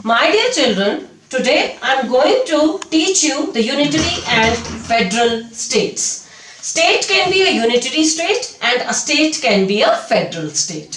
My dear children, today I am going to teach you the unitary and federal states. State can be a unitary state and a state can be a federal state.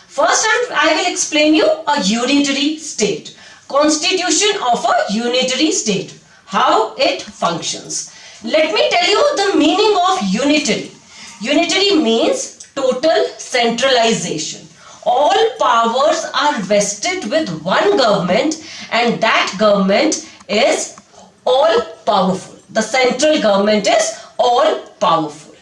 First I will explain you a unitary state. Constitution of a unitary state. How it functions. Let me tell you the meaning of unitary. Unitary means total centralization. All powers are vested with one government and that government is all powerful. The central government is all powerful.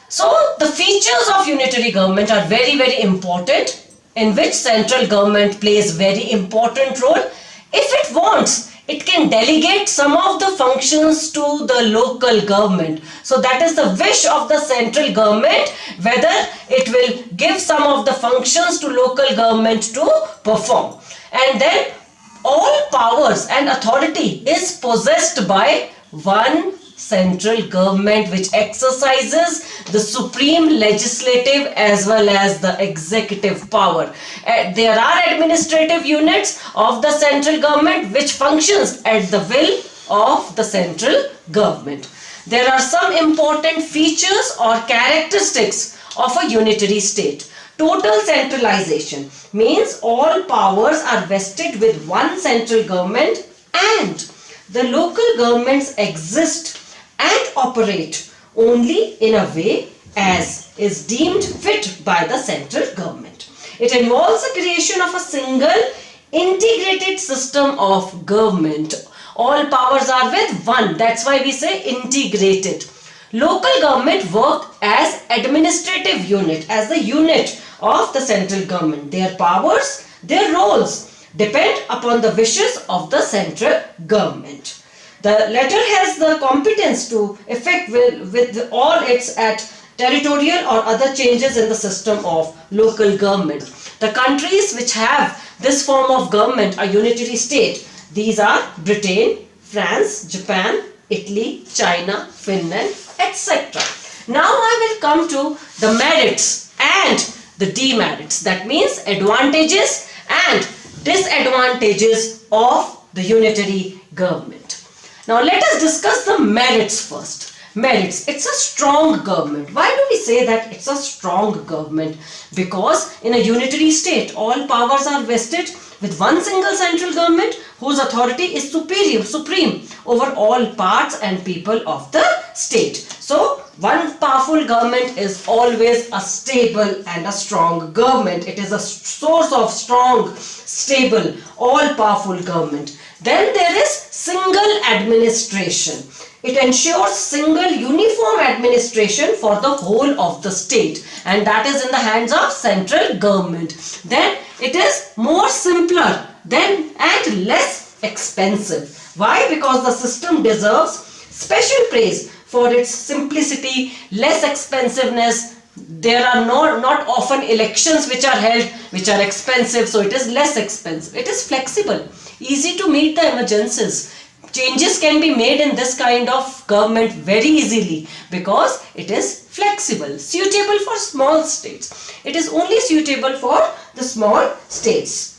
So the features of unitary government are very, very important, in which central government plays very important role. If it wants, it can delegate some of the functions to the local government. So that is the wish of the central government, whether it will give some of the functions to local government to perform. And then all powers and authority is possessed by one central government, which exercises the supreme legislative as well as the executive power. There are administrative units of the central government which functions at the will of the central government. There are some important features or characteristics of a unitary state. Total centralization means all powers are vested with one central government and the local governments exist and operate only in a way as is deemed fit by the central government. It involves the creation of a single integrated system of government. All powers are with one. That's why we say integrated. Local government work as administrative unit, as the unit of the central government. Their powers, their roles depend upon the wishes of the central government. The latter has the competence to effect with all its territorial or other changes in the system of local government. The countries which have this form of government, a unitary state, these are Britain, France, Japan, Italy, China, Finland, etc. Now I will come to the merits and the demerits. That means advantages and disadvantages of the unitary government. Now let us discuss the merits first. Merits. It's a strong government. Why do we say that it's a strong government? Because in a unitary state, all powers are vested with one single central government whose authority is supreme over all parts and people of the state. So one powerful government is always a stable and a strong government. It is a source of strong, stable, all powerful government. Then there is single administration. It ensures single uniform administration for the whole of the state, and that is in the hands of central government. Then it is more simpler and less expensive. Why? Because the system deserves special praise for its simplicity, less expensiveness. There are not often elections which are held which are expensive, so it is less expensive. It is flexible, easy to meet the emergencies. Changes can be made in this kind of government very easily because it is flexible, suitable for small states. It is only suitable for the small states.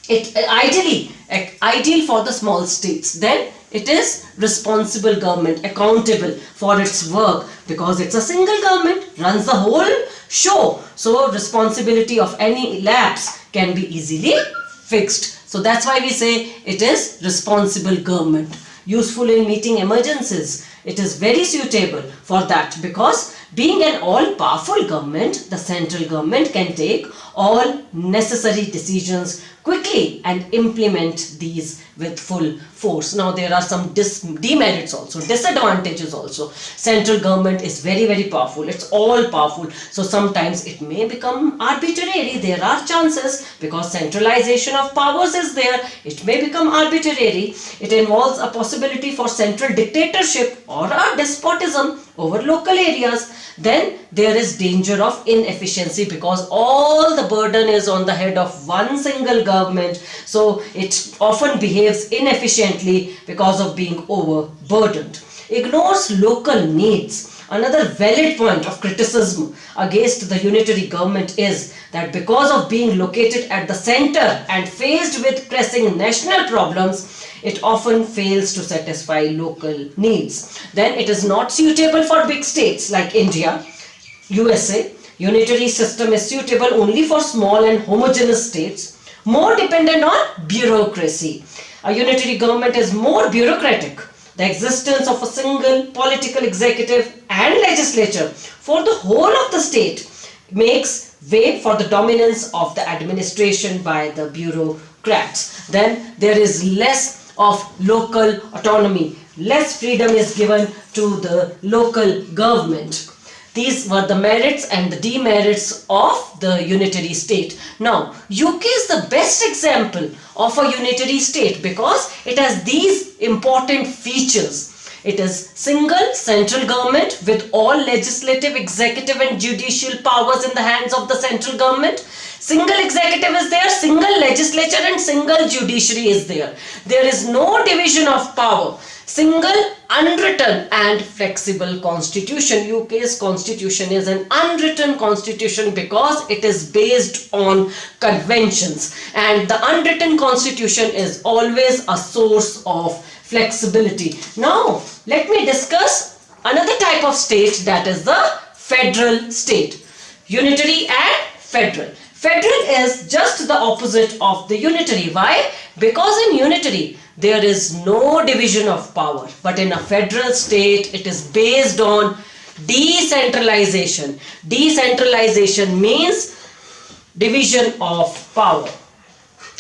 It ideal for the small states. Then it is responsible government, accountable for its work because it's a single government, runs the whole show. So responsibility of any lapse can be easily fixed. So that's why we say it is responsible government, useful in meeting emergencies. It is very suitable for that because being an all-powerful government, the central government can take all necessary decisions quickly and implement these with full force. Now there are some demerits also, disadvantages also. Central government is very, very powerful. It's all powerful. So sometimes it may become arbitrary. There are chances because centralization of powers is there. It may become arbitrary. It involves a possibility for central dictatorship or a despotism over local areas. Then there is danger of inefficiency because all the burden is on the head of one single government. So it often behaves inefficiently because of being overburdened. Ignores local needs. Another valid point of criticism against the unitary government is that because of being located at the center and faced with pressing national problems, it often fails to satisfy local needs. Then it is not suitable for big states like India, USA. Unitary system is suitable only for small and homogeneous states, more dependent on bureaucracy. A unitary government is more bureaucratic. The existence of a single political executive and legislature for the whole of the state makes way for the dominance of the administration by the bureaucrats. Then there is less of local autonomy. Less freedom is given to the local government. These were the merits and the demerits of the unitary state. Now, UK is the best example of a unitary state because it has these important features. It is single central government with all legislative, executive and judicial powers in the hands of the central government. Single executive is there, single legislature and single judiciary is there. There is no division of power. Single, unwritten and flexible constitution. UK's constitution is an unwritten constitution because it is based on conventions, and the unwritten constitution is always a source of flexibility. Now, let me discuss another type of state, that is the federal state. Unitary and federal. Federal is just the opposite of the unitary. Why? Because in unitary, there is no division of power, but in a federal state, it is based on decentralization. Decentralization means division of power.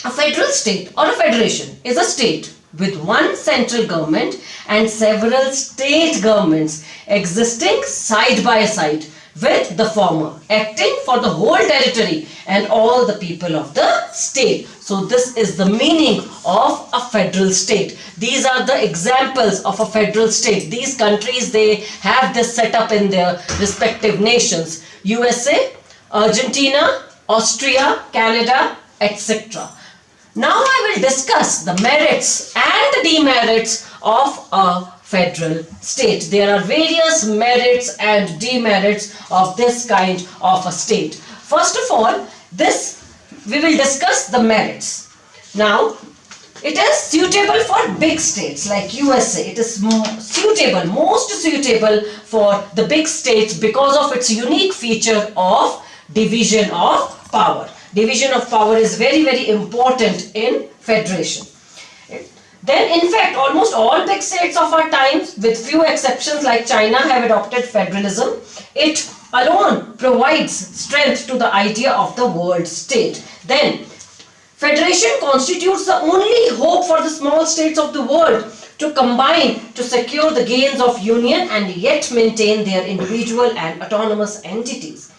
A federal state or a federation is a state with one central government and several state governments existing side by side, with the former acting for the whole territory and all the people of the state. So this is the meaning of a federal state. These are the examples of a federal state. These countries, they have this set up in their respective nations. USA, Argentina, Austria, Canada, etc. Now I will discuss the merits and the demerits of a federal state. There are various merits and demerits of this kind of a state. First of all, we will discuss the merits. Now, it is suitable for big states like USA. It is most suitable for the big states because of its unique feature of division of power. Division of power is very, very important in federation. Then, in fact, almost all big states of our times, with few exceptions like China, have adopted federalism. It alone provides strength to the idea of the world state. Then, federation constitutes the only hope for the small states of the world to combine to secure the gains of union and yet maintain their individual and autonomous entities.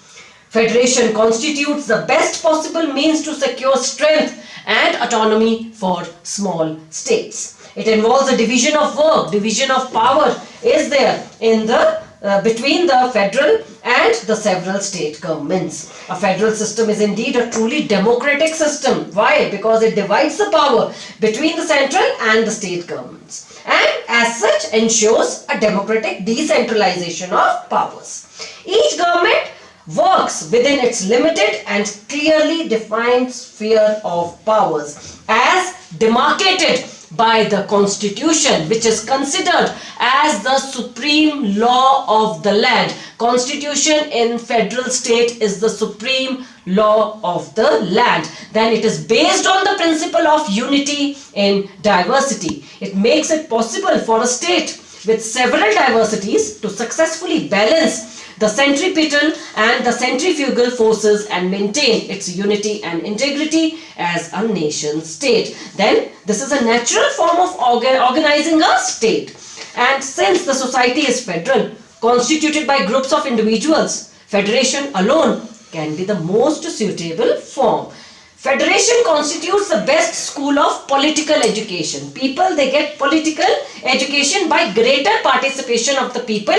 Federation constitutes the best possible means to secure strength and autonomy for small states. It involves a division of work, division of power is there in the between the federal and the several state governments. A federal system is indeed a truly democratic system. Why? Because it divides the power between the central and the state governments, and as such ensures a democratic decentralization of powers. Each government works within its limited and clearly defined sphere of powers as demarcated by the Constitution, which is considered as the supreme law of the land. Constitution in federal state is the supreme law of the land. Then it is based on the principle of unity in diversity. It makes it possible for a state with several diversities to successfully balance the centripetal and the centrifugal forces and maintain its unity and integrity as a nation state. Then this is a natural form of organizing a state. And since the society is federal, constituted by groups of individuals, federation alone can be the most suitable form. Federation constitutes the best school of political education. People, they get political education by greater participation of the people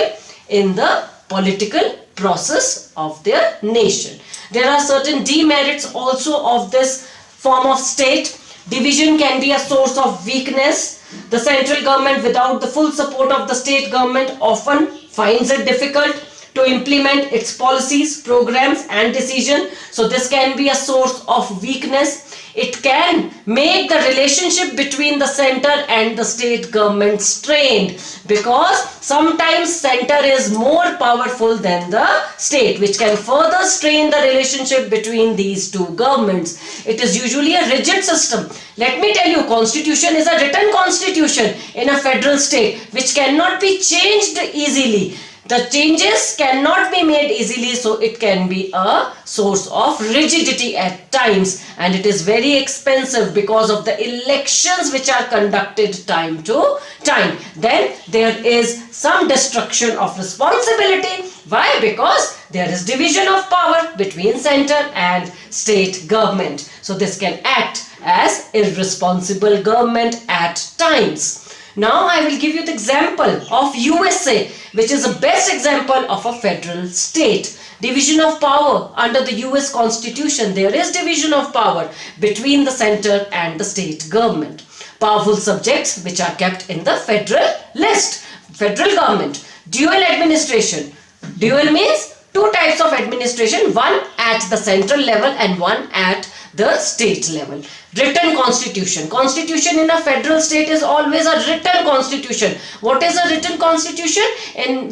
in the political process of their nation. There are certain demerits also of this form of state. Division can be a source of weakness. The central government, without the full support of the state government, often finds it difficult to implement its policies, programs and decision. So this can be a source of weakness. It can make the relationship between the center and the state government strained, because sometimes center is more powerful than the state, which can further strain the relationship between these two governments. It is usually a rigid system. Let me tell you, constitution is a written constitution in a federal state which cannot be changed easily. The changes cannot be made easily, so it can be a source of rigidity at times, and it is very expensive because of the elections which are conducted time to time. Then there is some destruction of responsibility. Why? Because there is division of power between center and state government. So this can act as irresponsible government at times. Now I will give you the example of USA, which is the best example of a federal state. Division of power under the US Constitution. There is division of power between the center and the state government. Powerful subjects which are kept in the federal list. Federal government. Dual administration. Dual means two types of administration, one at the central level and one at the state level. Written constitution. Constitution in a federal state is always a written constitution. What is a written constitution?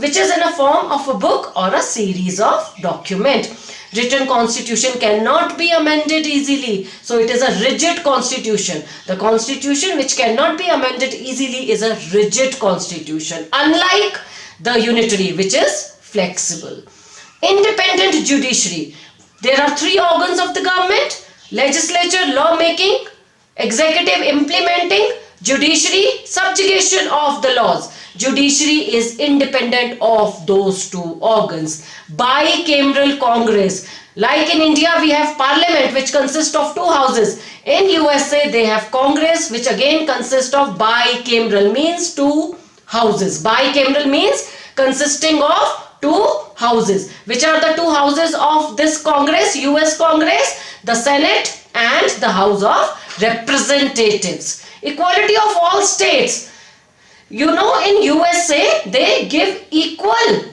Which is in a form of a book or a series of document. Written constitution cannot be amended easily. So it is a rigid constitution. The constitution which cannot be amended easily is a rigid constitution. Unlike the unitary, which is flexible. Independent judiciary. There are three organs of the government: legislature, lawmaking; executive, implementing; judiciary, subjugation of the laws. Judiciary is independent of those two organs. Bicameral Congress. Like in India, we have parliament which consists of two houses. In USA, they have Congress, which again consists of bicameral, means two houses. Bicameral means consisting of two houses. Which are the two houses of this Congress, US Congress? The Senate and the House of Representatives. Equality of all states. You know, in USA, they give equal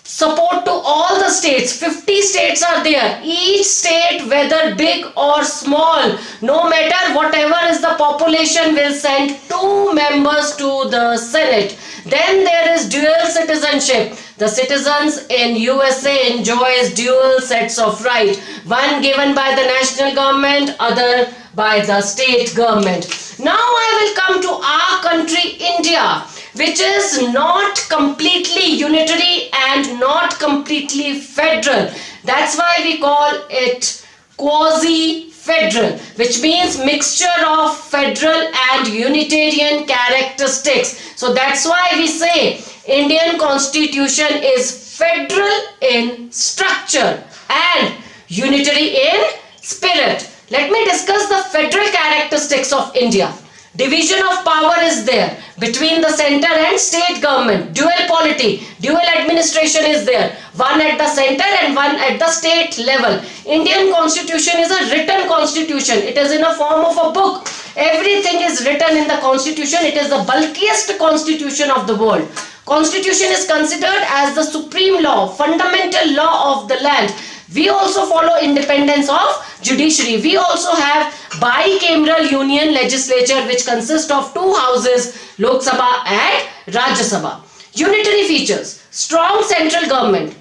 support to all the states. 50 states are there. Each state, whether big or small, no matter whatever is the population, will send 2 members to the Senate. Then there is dual citizenship. The citizens in USA enjoys dual sets of rights. One given by the national government, other by the state government. Now I will come to our country, India, which is not completely unitary and not completely federal. That's why we call it quasi-federal, which means mixture of federal and Unitarian characteristics. So that's why we say Indian Constitution is federal in structure and unitary in spirit. Let me discuss the federal characteristics of India. Division of power is there between the center and state government. Dual polity, dual administration is there. One at the center and one at the state level. Indian Constitution is a written constitution. It is in a form of a book. Everything is written in the Constitution. It is the bulkiest constitution of the world. Constitution is considered as the supreme law, fundamental law of the land. We also follow independence of judiciary. We also have bicameral union legislature, which consists of two houses, Lok Sabha and Rajya Sabha. Unitary features: strong central government.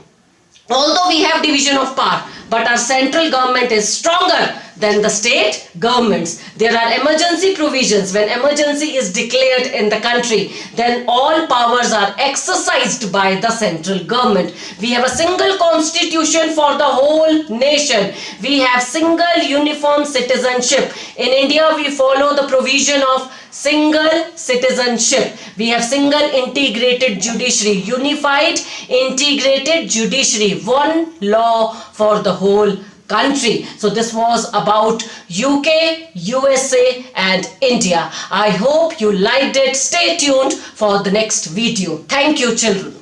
Although we have division of power, but our central government is stronger than the state governments. There are emergency provisions. When emergency is declared in the country, then all powers are exercised by the central government. We have a single constitution for the whole nation. We have single uniform citizenship. In India, we follow the provision of single citizenship. We have single integrated judiciary, unified integrated judiciary, one law for the whole country. So this was about UK, USA and India. I hope you liked it. Stay tuned for the next video. Thank you, children.